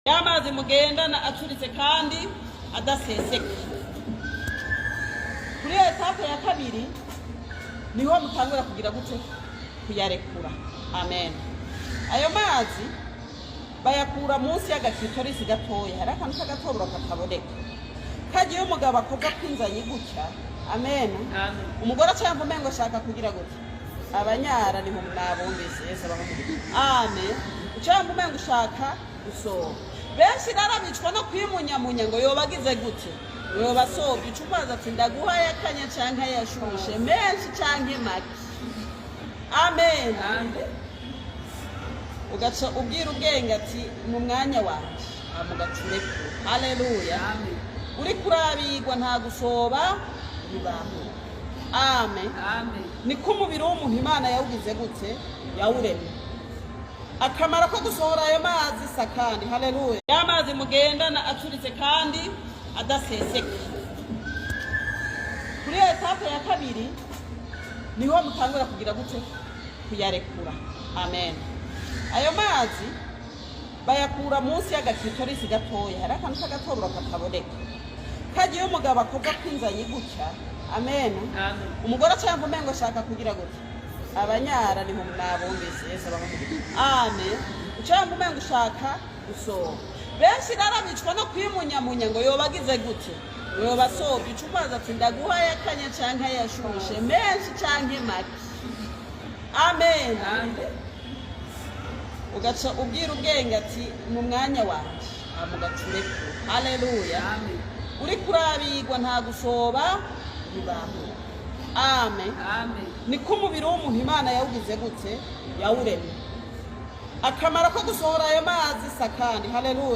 Amazi mugendana aturitse kandi adaseseka. Kuri etape ya kabiri niho mutangura kugira gute kuyarekura. Amen. Ayo mazi bayakura munsi y'agakitorisi gatoya, hari akantu k'agatoboro kataboneka. Kagiye umugabo akoga kwinzanye gutya. Amen. Umugore cyangwa umengo shaka kugira gute abanyara ni mu mwabumvise Yesu abamugira. Amen. Cyangwa umengo ushaka gusohoka. Benshi narabicwa no kwimunyamunya ngo yobagize gute yobasobye icumaza ati ndaguha yakanya canka yashushe menshi canke make. Amen. Ugaca ubwira ubwenge ati mu mwanya wanje amugacureko. Haleluya. Uri kurabigwa nta gusoba bibaho. Amen. Niko umubiri w'umuntu Imana yawugize gute yawuremye. Akamaro ko gusohora ayo mazi sakandi. Haleluya. Ya mazi mugendana aturitse kandi adaseseka. Kuri etape ya kabiri niho mutangura kugira gute kuyarekura. Amen. Ayo mazi bayakura munsi y'agakitorisi gatoya, hari akantu k'agatoboro kataboneka. Kagiye umugabo akoga kwinzanye gutya. Amen. Umugore cyangwa umengo shaka kugira gute abanyara ni mu mwabumvise Yesu abamugira. Amen. Cyangwa umengo ushaka gusohoka. Benshi narabicwa no kwimunyamunya ngo yobagize gute yobasobye icumaza ati ndaguha yakanya canka yashushe menshi canke make. Amen. Ugaca ubwira ubwenge ati mu mwanya wanje amugacureko. Haleluya. Uri kurabigwa nta gusoba bibaho. Amen. Niko umubiri w'umuntu Imana yawugize gute yawuremye. Akamaro ko gusohora ayo mazi sakandi. Haleluya.